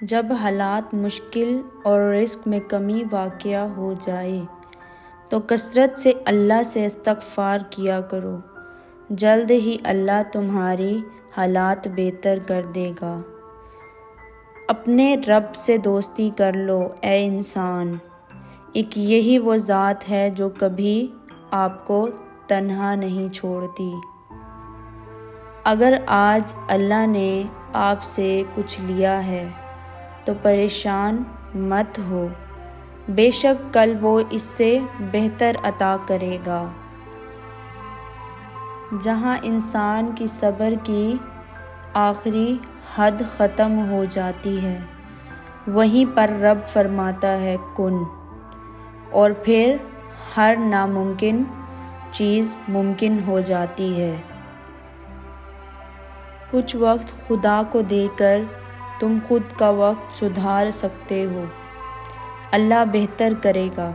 جب حالات مشکل اور رزق میں کمی واقع ہو جائے تو کثرت سے اللہ سے استغفار کیا کرو، جلد ہی اللہ تمہاری حالات بہتر کر دے گا۔ اپنے رب سے دوستی کر لو اے انسان، ایک یہی وہ ذات ہے جو کبھی آپ کو تنہا نہیں چھوڑتی۔ اگر آج اللہ نے آپ سے کچھ لیا ہے تو پریشان مت ہو، بے شک کل وہ اس سے بہتر عطا کرے گا۔ جہاں انسان کی صبر کی آخری حد ختم ہو جاتی ہے، وہیں پر رب فرماتا ہے کن، اور پھر ہر ناممکن چیز ممکن ہو جاتی ہے۔ کچھ وقت خدا کو دے کر تم خود کا وقت سدھار سکتے ہو، اللہ بہتر کرے گا۔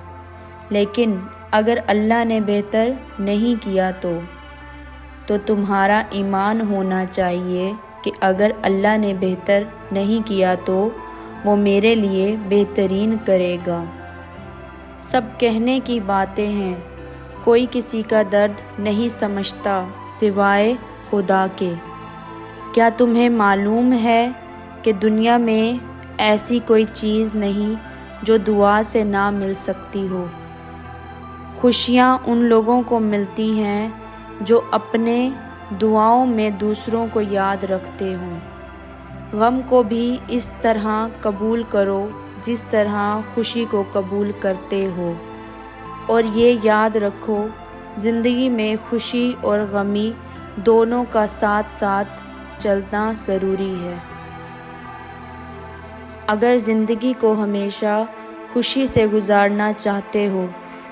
لیکن اگر اللہ نے بہتر نہیں کیا تو تمہارا ایمان ہونا چاہیے کہ اگر اللہ نے بہتر نہیں کیا تو وہ میرے لیے بہترین کرے گا۔ سب کہنے کی باتیں ہیں، کوئی کسی کا درد نہیں سمجھتا سوائے خدا کے۔ کیا تمہیں معلوم ہے کہ دنیا میں ایسی کوئی چیز نہیں جو دعا سے نہ مل سکتی ہو؟ خوشیاں ان لوگوں کو ملتی ہیں جو اپنے دعاؤں میں دوسروں کو یاد رکھتے ہوں۔ غم کو بھی اس طرح قبول کرو جس طرح خوشی کو قبول کرتے ہو، اور یہ یاد رکھو زندگی میں خوشی اور غمی دونوں کا ساتھ ساتھ چلنا ضروری ہے۔ اگر زندگی کو ہمیشہ خوشی سے گزارنا چاہتے ہو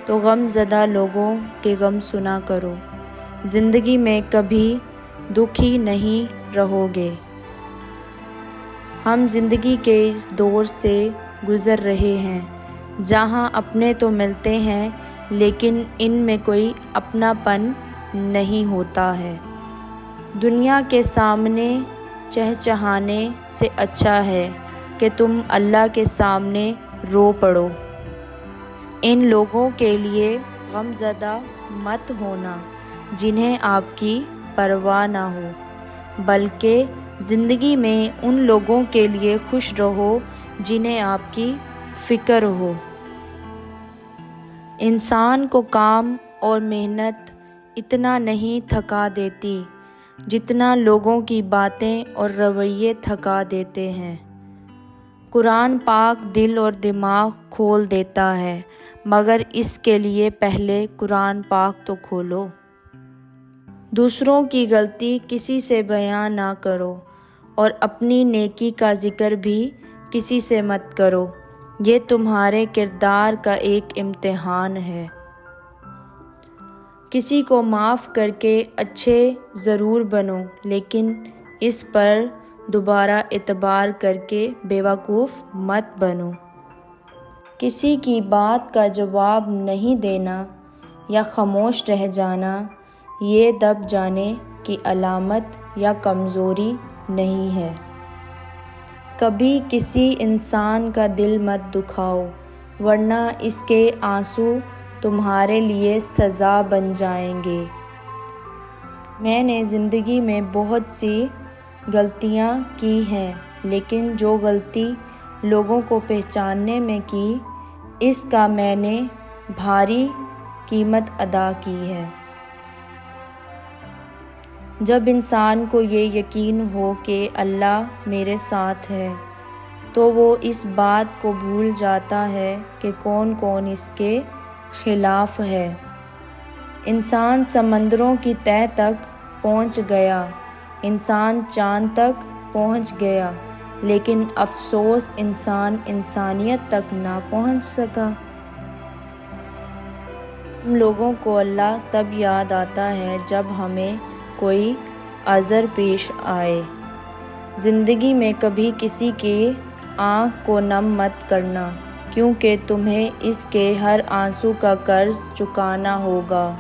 تو غم زدہ لوگوں کے غم سنا کرو، زندگی میں کبھی دکھی نہیں رہو گے۔ ہم زندگی کے اس دور سے گزر رہے ہیں جہاں اپنے تو ملتے ہیں لیکن ان میں کوئی اپنا پن نہیں ہوتا ہے۔ دنیا کے سامنے چہچہانے سے اچھا ہے کہ تم اللہ کے سامنے رو پڑو۔ ان لوگوں کے لیے غم زدہ مت ہونا جنہیں آپ کی پرواہ نہ ہو، بلکہ زندگی میں ان لوگوں کے لیے خوش رہو جنہیں آپ کی فکر ہو۔ انسان کو کام اور محنت اتنا نہیں تھکا دیتی جتنا لوگوں کی باتیں اور رویے تھکا دیتے ہیں۔ قرآن پاک دل اور دماغ کھول دیتا ہے، مگر اس کے لیے پہلے قرآن پاک تو کھولو۔ دوسروں کی غلطی کسی سے بیان نہ کرو اور اپنی نیکی کا ذکر بھی کسی سے مت کرو، یہ تمہارے کردار کا ایک امتحان ہے۔ کسی کو معاف کر کے اچھے ضرور بنو، لیکن اس پر دوبارہ اعتبار کر کے بیوقوف مت بنو۔ کسی کی بات کا جواب نہیں دینا یا خاموش رہ جانا یہ دب جانے کی علامت یا کمزوری نہیں ہے۔ کبھی کسی انسان کا دل مت دکھاؤ، ورنہ اس کے آنسو تمہارے لیے سزا بن جائیں گے۔ میں نے زندگی میں بہت سی غلطیاں کی ہیں، لیکن جو غلطی لوگوں کو پہچاننے میں کی، اس کا میں نے بھاری قیمت ادا کی ہے۔ جب انسان کو یہ یقین ہو کہ اللہ میرے ساتھ ہے تو وہ اس بات کو بھول جاتا ہے کہ کون کون اس کے خلاف ہے۔ انسان سمندروں کی تہہ تک پہنچ گیا، انسان چاند تک پہنچ گیا، لیکن افسوس انسان انسانیت تک نہ پہنچ سکا۔ ہم لوگوں کو اللہ تب یاد آتا ہے جب ہمیں کوئی عذر پیش آئے۔ زندگی میں کبھی کسی کی آنکھ کو نم مت کرنا، کیونکہ تمہیں اس کے ہر آنسو کا قرض چکانا ہوگا۔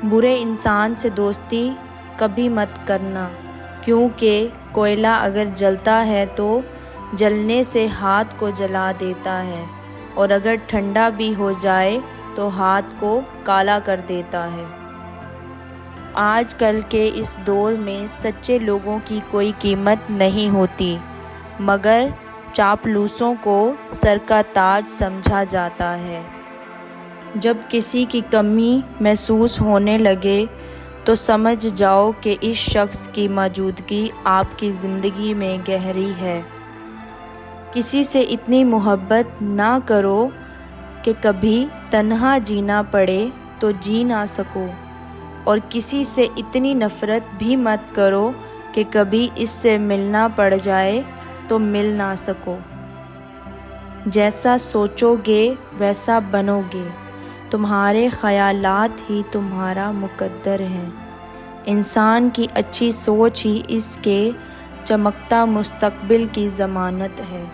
برے انسان سے دوستی کبھی مت کرنا، کیونکہ کوئلہ اگر جلتا ہے تو جلنے سے ہاتھ کو جلا دیتا ہے اور اگر ٹھنڈا بھی ہو جائے تو ہاتھ کو کالا کر دیتا ہے۔ آج کل کے اس دور میں سچے لوگوں کی کوئی قیمت نہیں ہوتی، مگر چاپلوسوں کو سر کا تاج سمجھا جاتا ہے۔ جب کسی کی کمی محسوس ہونے لگے تو سمجھ جاؤ کہ اس شخص کی موجودگی آپ کی زندگی میں گہری ہے۔ کسی سے اتنی محبت نہ کرو کہ کبھی تنہا جینا پڑے تو جی نہ سکو، اور کسی سے اتنی نفرت بھی مت کرو کہ کبھی اس سے ملنا پڑ جائے تو مل نہ سکو۔ جیسا سوچو گے ویسا بنو گے، تمہارے خیالات ہی تمہارا مقدر ہیں۔ انسان کی اچھی سوچ ہی اس کے چمکتا مستقبل کی ضمانت ہے۔